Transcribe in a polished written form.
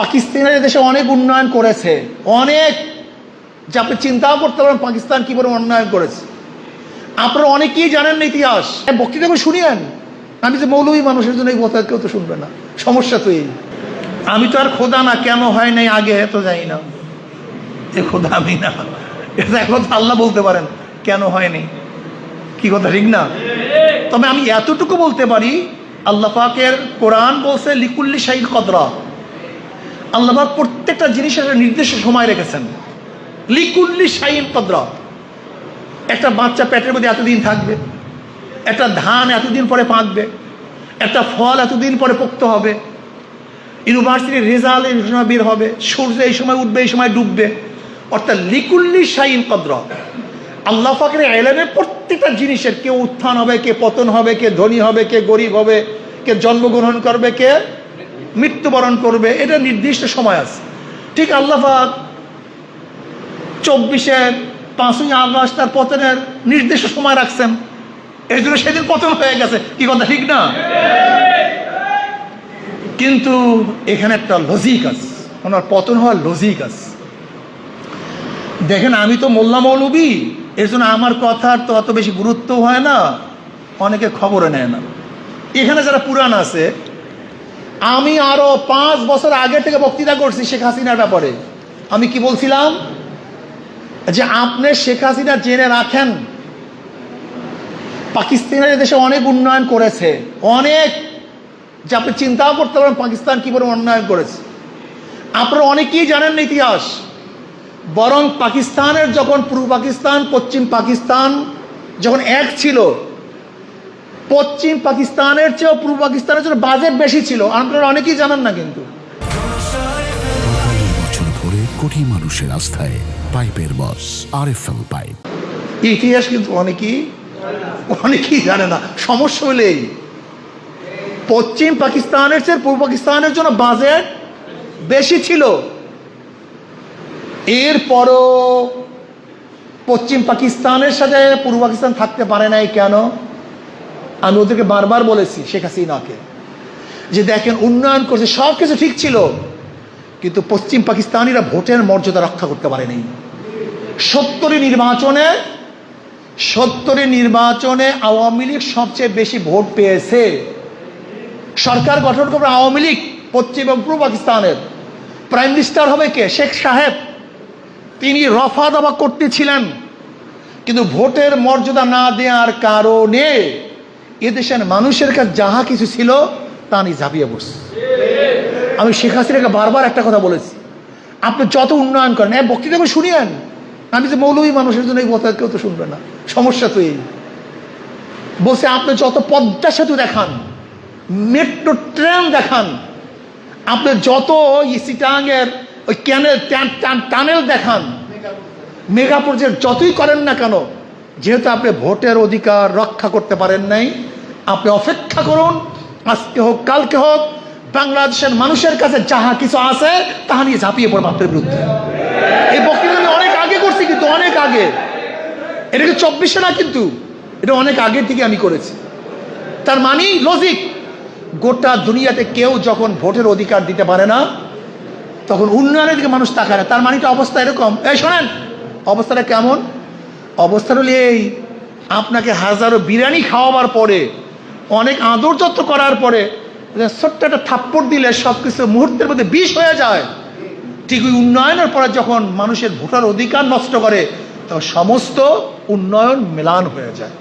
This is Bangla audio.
পাকিস্তানের দেশে অনেক উন্নয়ন করেছে, অনেক, যে আপনি চিন্তাও করতে পারেন পাকিস্তান কি পরিমাণ উন্নয়ন করেছে। আপনারা অনেকেই জানেন না ইতিহাস, বক্তৃতা করে শুনিয়েন। আমি যে মৌলবী মানুষের জন্য এই কথা কেউ তো শুনবে না, সমস্যা তো এই। আমি তো আর খোদা না, কেন হয় নাই আগে তো জানি না, এ খোদা আমি না, এটা একমাত্র আল্লাহ বলতে পারেন কেন হয়নি, কি কথা ঠিক না? তবে আমি এতটুকু বলতে পারি, আল্লাহ পাকের কোরআন বলছে লিকুল্লি শাইইন কদরা। আল্লাহ পাক প্রত্যেকটা জিনিসের নির্দিষ্ট সময় রেখেছেন। লিকুল্লি শাইইন কদরা। একটা বাচ্চা পেটের মধ্যে এতদিন থাকবে, একটা ধান এতদিন পরে পাকবে, একটা ফল এতদিন পরে পোক্ত হবে, ইউনিভার্সিটির রেজাল্ট এই সময় বের হবে, সূর্য এই সময় উঠবে এই সময় ডুববে, অর্থাৎ লিকুল্লি শাইইন কদরা। আল্লাহ পাকের ইলমের প্রত্যেকটা জিনিসের, কে উত্থান হবে, কে পতন হবে, কে ধনী হবে, কে গরিব হবে, কে জন্মগ্রহণ করবে, কে মৃত্যুবরণ করবে, এটা নির্দিষ্ট সময় আছে। ঠিক আল্লাহ পাক 5ই আগস্ট তার পতনের নির্দিষ্ট সময় রাখছেন, এই জন্য সেদিন পতন হয়ে গেছে, কি কথা ঠিক না? কিন্তু এখানে একটা লজিক আছে, ওনার পতন হওয়ার লজিক আছে। দেখেন, আমি তো মোল্লা মৌলবী, এর জন্য আমার কথার তো অত বেশি গুরুত্ব হয় না, অনেকে খবরে নেয় না। এখানে যারা পুরান আছে, আমি আরো 5 বছর আগে থেকে বক্তৃতা করছি শেখ হাসিনার ব্যাপারে। আমি কি বলছিলাম? যে আপনি শেখ হাসিনা জেনে রাখেন, পাকিস্তানের দেশে অনেক উন্নয়ন করেছে, অনেক, যে আপনি চিন্তাও করতে পারেন পাকিস্তান কি পরিমাণ উন্নয়ন করেছে। আপনারা অনেকেই জানেন না ইতিহাস। বরং পাকিস্তানের যখন পূর্ব পাকিস্তান পশ্চিম পাকিস্তান যখন এক ছিল, পশ্চিম পাকিস্তানের চেয়েও পূর্ব পাকিস্তানের জন্য বাজেট বেশি ছিল, আপনারা অনেকেই জানেন না। কিন্তু 45 বছর ধরে কোটি মানুষের আস্থায় পাইপের বস আরএফএল পাইপ। ইতিহাস কিন্তু অনেকেই জানে না। সমস্যা হলেই পশ্চিম পাকিস্তানের চেয়ে পূর্ব পাকিস্তানের জন্য বাজেট বেশি ছিল, এরপরও পশ্চিম পাকিস্তানের সাথে পূর্ব পাকিস্তান থাকতে পারে নাই কেন? আমি ওদেরকে বারবার বলেছি, শেখ হাসিনাকে, যে দেখেন উন্নয়ন করছে, সব কিছু ঠিক ছিল, কিন্তু পশ্চিম পাকিস্তানিরা ভোটের মর্যাদা রক্ষা করতে পারেনি। 70 নির্বাচনে আওয়ামী লীগ সবচেয়ে বেশি ভোট পেয়েছে। সরকার গঠন করবে আওয়ামী লীগ পশ্চিম এবং পূর্ব পাকিস্তানের। প্রাইম মিনিস্টার হবে কে? শেখ সাহেব। তিনি রফা দফা করতেছিলেন, কিন্তু ভোটের মর্যাদা না দেওয়ার কারণে এদেশের মানুষের কাছে যাহা কিছু ছিল তা নিয়ে ঝাঁপিয়ে পড়ছে। আমি শেখ হাসিনাকে বারবার একটা কথা বলেছি, আপনি যত উন্নয়ন করেন, বক্তৃতা করে শুনিয়েন। আমি যে মৌলবী মানুষের জন্য এই কথা কেউ তো শুনবে না, সমস্যা তো এই। বলছে আপনি যত পদ্মা সেতু দেখান, মেট্রো ট্রেন দেখান, আপনি যত চিটাগাংয়ের ওই টানেল দেখান, মেগা প্রজেক্ট যতই করেন না কেন, যেহেতু আপনি ভোটের অধিকার রক্ষা করতে পারেন নাই, আপনি অপেক্ষা করুন, আজকে হোক কালকে হোক, বাংলাদেশের মানুষের কাছে যাহা কিছু আছে তাহা নিয়ে ঝাঁপিয়ে পড়বে আপনার বিরুদ্ধে। এই বক্তৃতা আমি অনেক আগে করছি, কিন্তু অনেক আগে, এটা কি 24-এ না, কিন্তু এটা অনেক আগের থেকে আমি করেছি। তার মানে লজিক, গোটা দুনিয়াতে কেউ যখন ভোটের অধিকার দিতে পারে না, তখন উন্নয়নের দিকে মানুষ তাকায় না। তার মানে অবস্থা এরকম। এই শোনেন, অবস্থাটা কেমন? অবস্থা হলে এই, আপনাকে হাজারো বিরিয়ানি খাওয়াবার পরে, অনেক আদর যত্ন করার পরে, ছোট্ট একটা থাপ্পড় দিলে সব কিছু মুহূর্তের মধ্যে বিষ হয়ে যায়। ঠিক ওই উন্নয়নের পরে যখন মানুষের ভোটার অধিকার নষ্ট করে, তখন সমস্ত উন্নয়ন ম্লান হয়ে যায়।